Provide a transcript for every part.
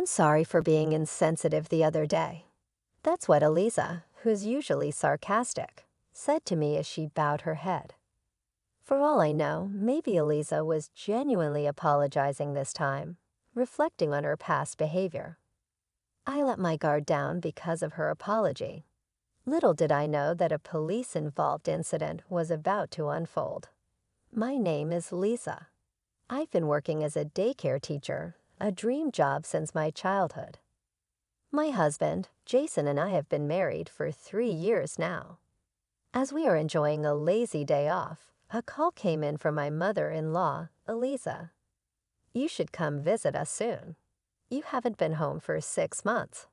I'm sorry for being insensitive the other day. That's what Eliza, who's usually sarcastic, said to me as she bowed her head. For all I know, maybe Eliza was genuinely apologizing this time, reflecting on her past behavior. I let my guard down because of her apology. Little did I know that a police-involved incident was about to unfold. My name is Lisa. I've been working as a daycare teacher, a dream job since my childhood. My husband, Jason, and I have been married for 3 years now. As we are enjoying a lazy day off, a call came in from my mother-in-law, Eliza. You should come visit us soon. You haven't been home for 6 months.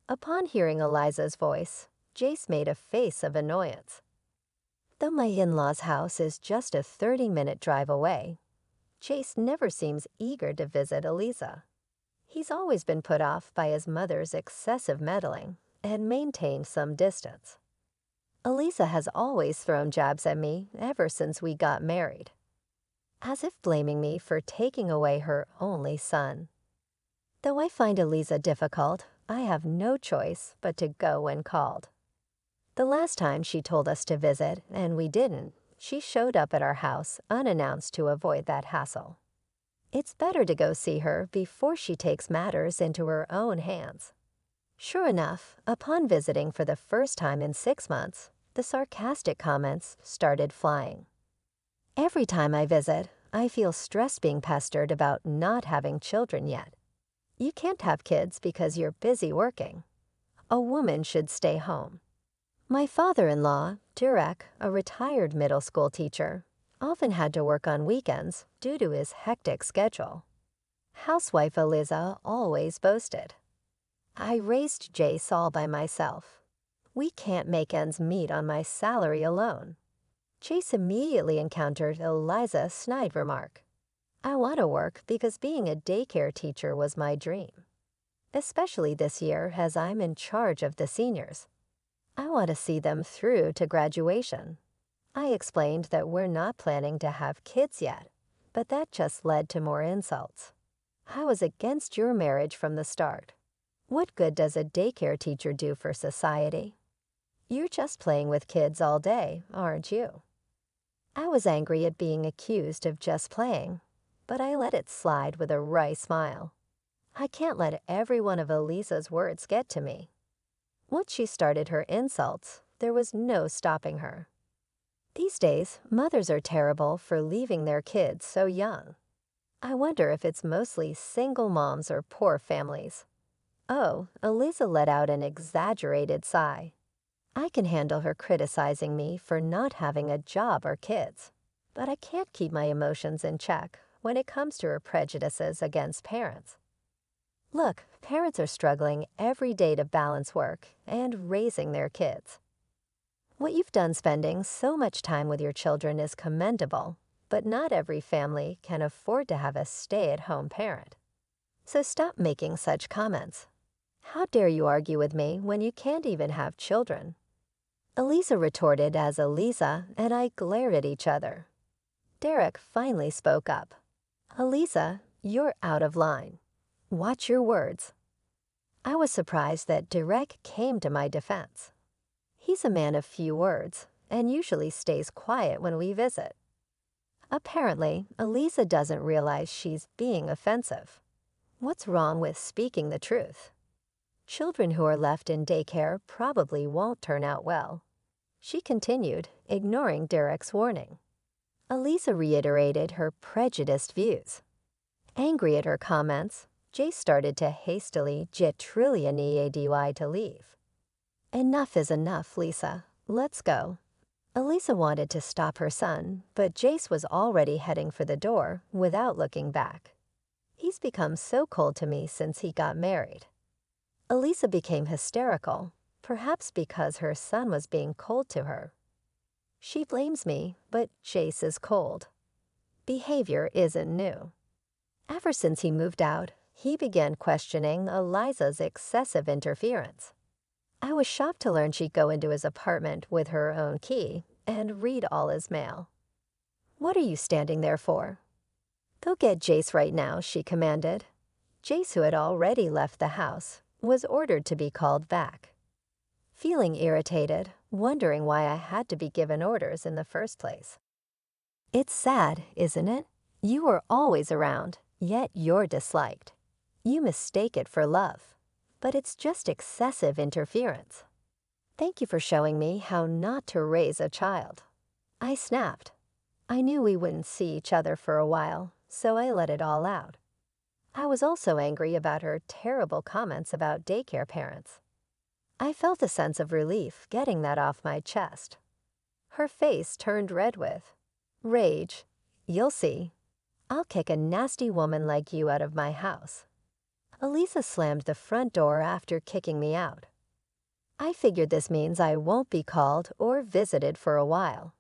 Upon hearing Eliza's voice, Jace made a face of annoyance. Though my in-laws' house is just a 30-minute drive away, Jace never seems eager to visit Eliza. He's always been put off by his mother's excessive meddling and maintained some distance. Eliza has always thrown jabs at me ever since we got married, as if blaming me for taking away her only son. Though I find Eliza difficult, I have no choice but to go when called. The last time she told us to visit, and we didn't, she showed up at our house unannounced to avoid that hassle. It's better to go see her before she takes matters into her own hands. Sure enough, upon visiting for the first time in 6 months, the sarcastic comments started flying. Every time I visit, I feel stressed being pestered about not having children yet. You can't have kids because you're busy working. A woman should stay home. My father-in-law, Durek, a retired middle school teacher, often had to work on weekends due to his hectic schedule. Housewife Eliza always boasted. I raised Jace all by myself. We can't make ends meet on my salary alone. Jace immediately encountered Eliza's snide remark. I want to work because being a daycare teacher was my dream. Especially this year as I'm in charge of the seniors. I want to see them through to graduation. I explained that we're not planning to have kids yet, but that just led to more insults. I was against your marriage from the start. What good does a daycare teacher do for society? You're just playing with kids all day, aren't you? I was angry at being accused of just playing, but I let it slide with a wry smile. I can't let every one of Eliza's words get to me. Once she started her insults, there was no stopping her. These days, mothers are terrible for leaving their kids so young. I wonder if it's mostly single moms or poor families. Oh, Eliza let out an exaggerated sigh. I can handle her criticizing me for not having a job or kids, but I can't keep my emotions in check when it comes to her prejudices against parents. Look, parents are struggling every day to balance work and raising their kids. What you've done spending so much time with your children is commendable, but not every family can afford to have a stay-at-home parent. So stop making such comments. How dare you argue with me when you can't even have children? Eliza retorted as Eliza and I glared at each other. Derek finally spoke up. Eliza, you're out of line. Watch your words. I was surprised that Derek came to my defense. He's a man of few words and usually stays quiet when we visit. Apparently, Eliza doesn't realize she's being offensive. What's wrong with speaking the truth? Children who are left in daycare probably won't turn out well. She continued, ignoring Derek's warning. Eliza reiterated her prejudiced views. Angry at her comments, Jace started to hastily J-trillion-EADY to leave. Enough is enough, Lisa. Let's go. Eliza wanted to stop her son, but Jace was already heading for the door without looking back. He's become so cold to me since he got married. Eliza became hysterical, perhaps because her son was being cold to her. She blames me, but Jace is cold. Behavior isn't new. Ever since he moved out, he began questioning Eliza's excessive interference. I was shocked to learn she'd go into his apartment with her own key and read all his mail. What are you standing there for? Go get Jace right now, she commanded. Jace, who had already left the house, was ordered to be called back. Feeling irritated, wondering why I had to be given orders in the first place. It's sad, isn't it? You are always around, yet you're disliked. You mistake it for love, but it's just excessive interference. Thank you for showing me how not to raise a child. I snapped. I knew we wouldn't see each other for a while, so I let it all out. I was also angry about her terrible comments about daycare parents. I felt a sense of relief getting that off my chest. Her face turned red with rage. You'll see. I'll kick a nasty woman like you out of my house. Elisa slammed the front door after kicking me out. I figured this means I won't be called or visited for a while.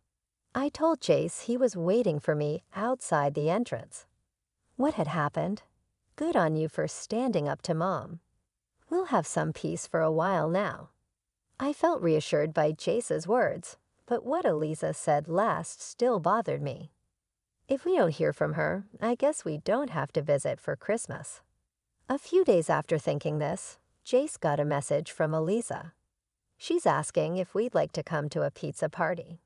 I told Jace he was waiting for me outside the entrance. What had happened? Good on you for standing up to Mom. We'll have some peace for a while now. I felt reassured by Jace's words, but what Elisa said last still bothered me. If we don't hear from her, I guess we don't have to visit for Christmas. A few days after thinking this, Jace got a message from Elisa. She's asking if we'd like to come to a pizza party.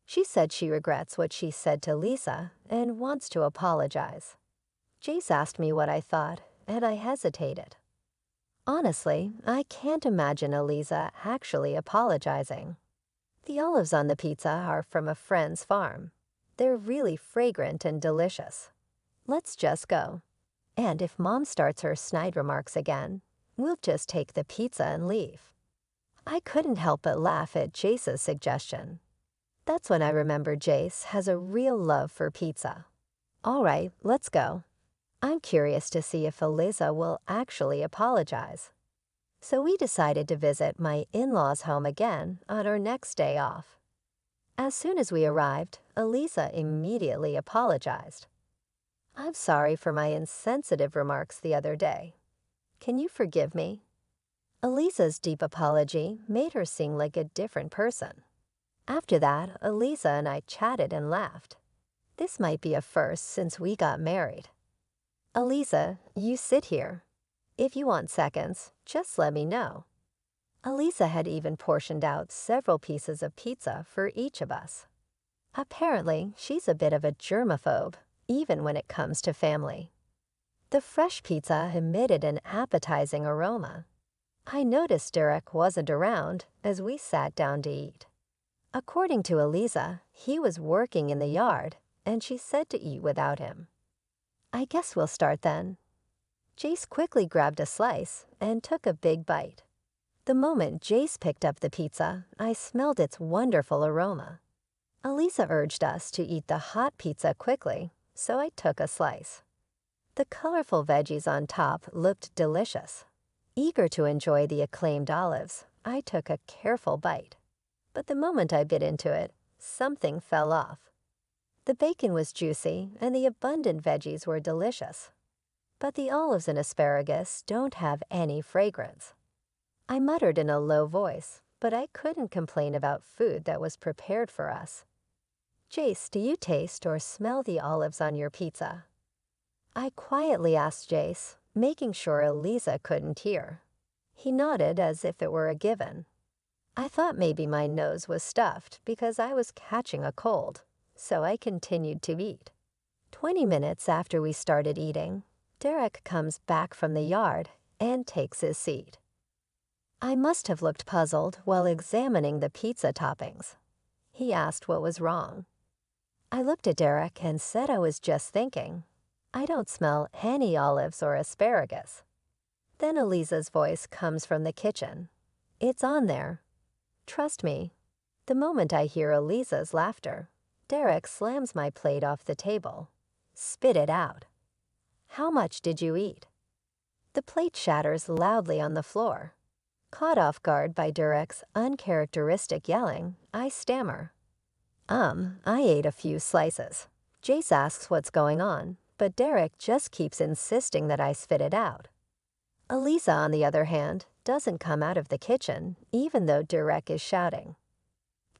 She said she regrets what she said to Lisa and wants to apologize. Jace asked me what I thought, and I hesitated. Honestly, I can't imagine Elisa actually apologizing. The olives on the pizza are from a friend's farm. They're really fragrant and delicious. Let's just go. And if Mom starts her snide remarks again, we'll just take the pizza and leave. I couldn't help but laugh at Jace's suggestion. That's when I remembered Jace has a real love for pizza. All right, let's go. I'm curious to see if Elisa will actually apologize. So we decided to visit my in-laws' home again on our next day off. As soon as we arrived, Elisa immediately apologized. I'm sorry for my insensitive remarks the other day. Can you forgive me? Elisa's deep apology made her seem like a different person. After that, Elisa and I chatted and laughed. This might be a first since we got married. Elisa, you sit here. If you want seconds, just let me know. Elisa had even portioned out several pieces of pizza for each of us. Apparently, she's a bit of a germaphobe, even when it comes to family. The fresh pizza emitted an appetizing aroma. I noticed Derek wasn't around as we sat down to eat. According to Elisa, he was working in the yard, and she said to eat without him. I guess we'll start then. Jace quickly grabbed a slice and took a big bite. The moment Jace picked up the pizza, I smelled its wonderful aroma. Elisa urged us to eat the hot pizza quickly, so I took a slice. The colorful veggies on top looked delicious. Eager to enjoy the acclaimed olives, I took a careful bite. But the moment I bit into it, something fell off. The bacon was juicy and the abundant veggies were delicious. But the olives and asparagus don't have any fragrance. I muttered in a low voice, but I couldn't complain about food that was prepared for us. Jace, do you taste or smell the olives on your pizza? I quietly asked Jace, making sure Elisa couldn't hear. He nodded as if it were a given. I thought maybe my nose was stuffed because I was catching a cold, so I continued to eat. 20 minutes after we started eating, Derek comes back from the yard and takes his seat. I must have looked puzzled while examining the pizza toppings. He asked what was wrong. I looked at Derek and said I was just thinking. I don't smell any olives or asparagus. Then Elisa's voice comes from the kitchen. It's on there. Trust me. The moment I hear Elisa's laughter, Derek slams my plate off the table. Spit it out. How much did you eat? The plate shatters loudly on the floor. Caught off guard by Derek's uncharacteristic yelling, I stammer. I ate a few slices. Jace asks what's going on, but Derek just keeps insisting that I spit it out. Elisa, on the other hand, doesn't come out of the kitchen, even though Derek is shouting.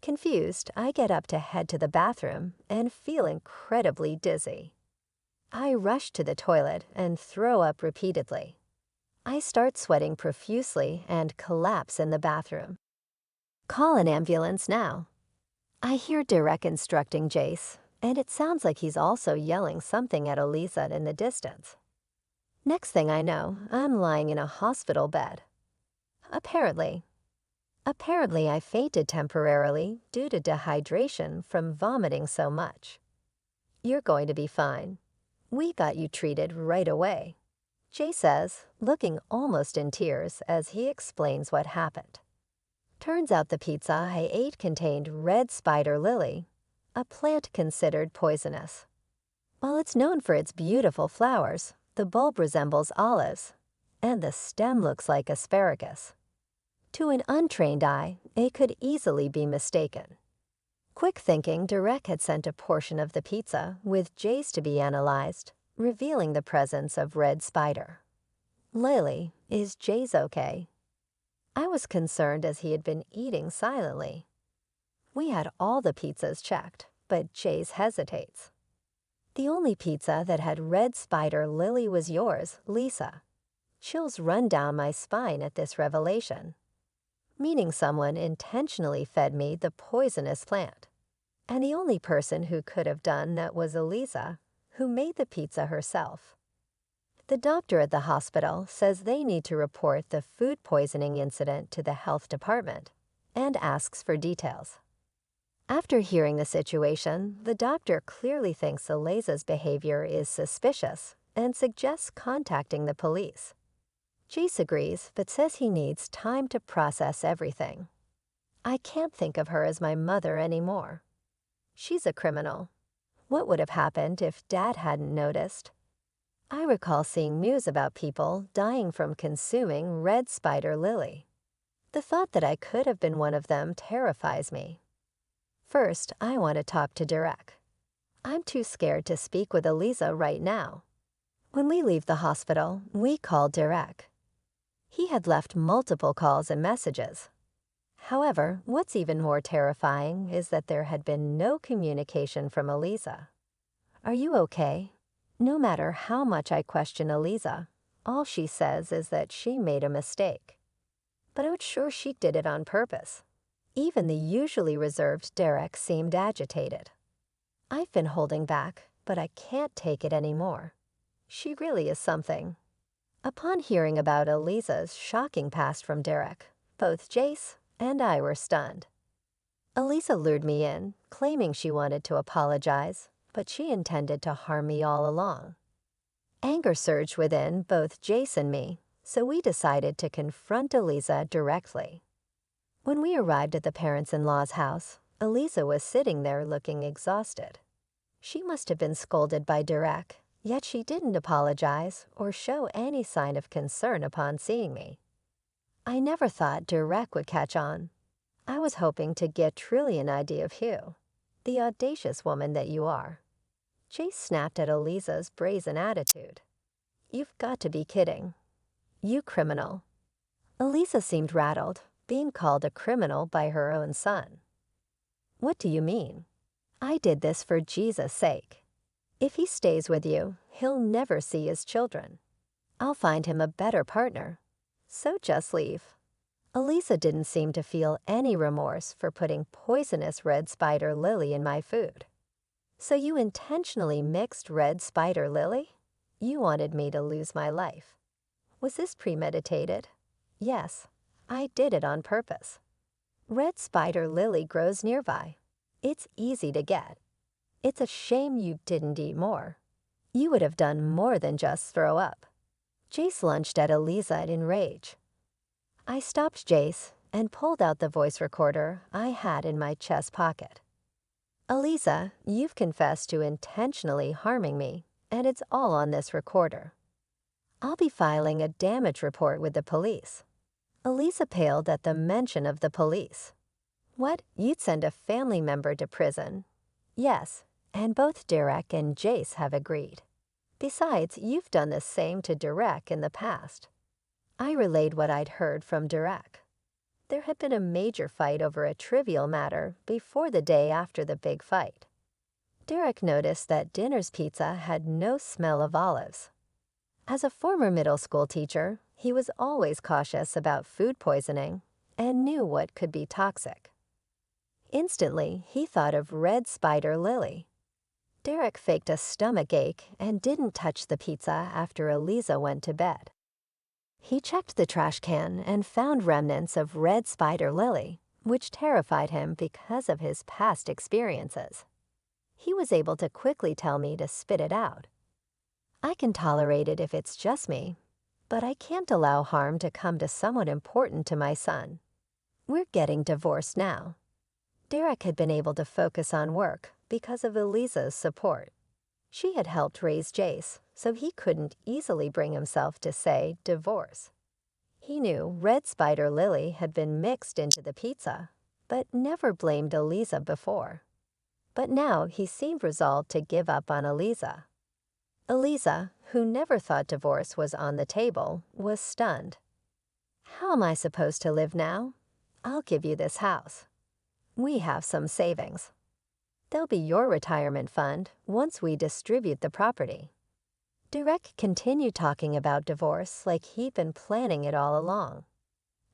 Confused, I get up to head to the bathroom and feel incredibly dizzy. I rush to the toilet and throw up repeatedly. I start sweating profusely and collapse in the bathroom. Call an ambulance now. I hear Derek instructing Jace, and it sounds like he's also yelling something at Eliza in the distance. Next thing I know, I'm lying in a hospital bed. Apparently, I fainted temporarily due to dehydration from vomiting so much. You're going to be fine. We got you treated right away, Jay says, looking almost in tears as he explains what happened. Turns out the pizza I ate contained red spider lily, a plant considered poisonous. While it's known for its beautiful flowers, the bulb resembles olives, and the stem looks like asparagus. To an untrained eye, it could easily be mistaken. Quick thinking, Derek had sent a portion of the pizza with Jay's to be analyzed, revealing the presence of red spider. Lily, is Jay's okay? I was concerned as he had been eating silently. We had all the pizzas checked, but Jay's hesitates. The only pizza that had red spider lily was yours, Lisa. Chills run down my spine at this revelation. Meaning someone intentionally fed me the poisonous plant. And the only person who could have done that was Eliza, who made the pizza herself. The doctor at the hospital says they need to report the food poisoning incident to the health department and asks for details. After hearing the situation, the doctor clearly thinks Eliza's behavior is suspicious and suggests contacting the police. Jace agrees, but says he needs time to process everything. I can't think of her as my mother anymore. She's a criminal. What would have happened if Dad hadn't noticed? I recall seeing news about people dying from consuming red spider lily. The thought that I could have been one of them terrifies me. First, I want to talk to Derek. I'm too scared to speak with Eliza right now. When we leave the hospital, we call Derek. He had left multiple calls and messages. However, what's even more terrifying is that there had been no communication from Eliza. Are you okay? No matter how much I question Eliza, all she says is that she made a mistake. But I'm sure she did it on purpose. Even the usually reserved Derek seemed agitated. I've been holding back, but I can't take it anymore. She really is something. Upon hearing about Eliza's shocking past from Derek, both Jace and I were stunned. Eliza lured me in, claiming she wanted to apologize, but she intended to harm me all along. Anger surged within both Jace and me, so we decided to confront Eliza directly. When we arrived at the parents-in-law's house, Eliza was sitting there looking exhausted. She must have been scolded by Derek, yet she didn't apologize or show any sign of concern upon seeing me. I never thought Derek would catch on. I was hoping to get truly an idea of you, the audacious woman that you are. Jace snapped at Eliza's brazen attitude. You've got to be kidding. You criminal. Eliza seemed rattled, being called a criminal by her own son. What do you mean? I did this for Jesus' sake. If he stays with you, he'll never see his children. I'll find him a better partner. So just leave. Eliza didn't seem to feel any remorse for putting poisonous red spider lily in my food. So you intentionally mixed red spider lily? You wanted me to lose my life. Was this premeditated? Yes, I did it on purpose. Red spider lily grows nearby. It's easy to get. It's a shame you didn't eat more. You would have done more than just throw up. Jace lunged at Eliza in rage. I stopped Jace and pulled out the voice recorder I had in my chest pocket. Eliza, you've confessed to intentionally harming me, and it's all on this recorder. I'll be filing a damage report with the police. Eliza paled at the mention of the police. What? You'd send a family member to prison? Yes, and both Derek and Jace have agreed. Besides, you've done the same to Derek in the past. I relayed what I'd heard from Derek. There had been a major fight over a trivial matter before the day after the big fight. Derek noticed that dinner's pizza had no smell of olives. As a former middle school teacher, he was always cautious about food poisoning and knew what could be toxic. Instantly, he thought of red spider lily. Derek faked a stomach ache and didn't touch the pizza after Eliza went to bed. He checked the trash can and found remnants of red spider lily, which terrified him because of his past experiences. He was able to quickly tell me to spit it out. I can tolerate it if it's just me, but I can't allow harm to come to someone important to my son. We're getting divorced now. Derek had been able to focus on work because of Eliza's support. She had helped raise Jace, so he couldn't easily bring himself to say divorce. He knew red spider lily had been mixed into the pizza, but never blamed Eliza before. But now he seemed resolved to give up on Eliza. Eliza, who never thought divorce was on the table, was stunned. "How am I supposed to live now? I'll give you this house. We have some savings. They'll be your retirement fund once we distribute the property." Derek continued talking about divorce like he'd been planning it all along.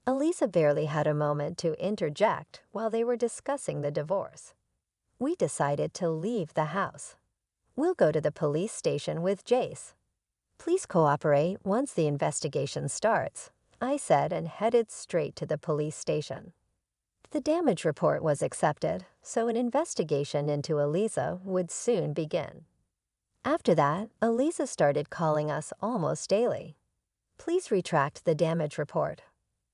Eliza barely had a moment to interject while they were discussing the divorce. We decided to leave the house. "We'll go to the police station with Jace. Please cooperate once the investigation starts," I said and headed straight to the police station. The damage report was accepted, so an investigation into Eliza would soon begin. After that, Eliza started calling us almost daily. "Please retract the damage report."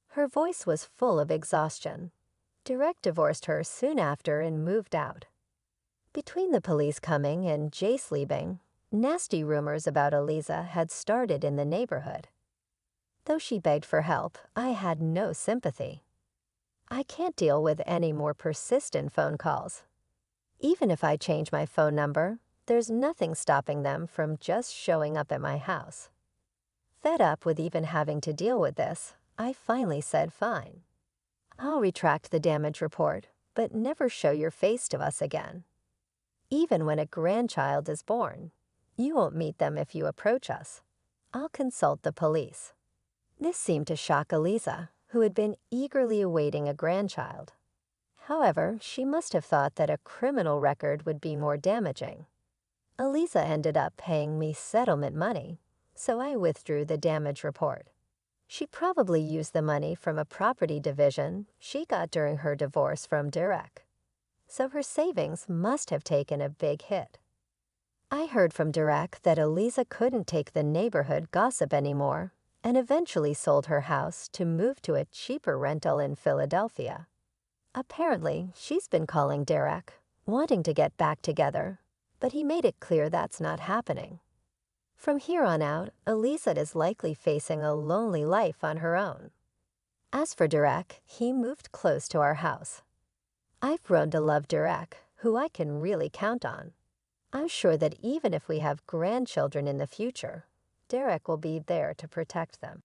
Her voice was full of exhaustion. Derek divorced her soon after and moved out. Between the police coming and Jace leaving, nasty rumors about Eliza had started in the neighborhood. Though she begged for help, I had no sympathy. I can't deal with any more persistent phone calls. Even if I change my phone number, there's nothing stopping them from just showing up at my house. Fed up with even having to deal with this, I finally said fine. "I'll retract the damage report, but never show your face to us again. Even when a grandchild is born, you won't meet them if you approach us. I'll consult the police." This seemed to shock Eliza, who had been eagerly awaiting a grandchild. However, she must have thought that a criminal record would be more damaging. Eliza ended up paying me settlement money, so I withdrew the damage report. She probably used the money from a property division she got during her divorce from Derek. So her savings must have taken a big hit. I heard from Derek that Eliza couldn't take the neighborhood gossip anymore and eventually sold her house to move to a cheaper rental in Philadelphia. Apparently, she's been calling Derek, wanting to get back together, but he made it clear that's not happening. From here on out, Eliza is likely facing a lonely life on her own. As for Derek, he moved close to our house. I've grown to love Derek, who I can really count on. I'm sure that even if we have grandchildren in the future, Derek will be there to protect them.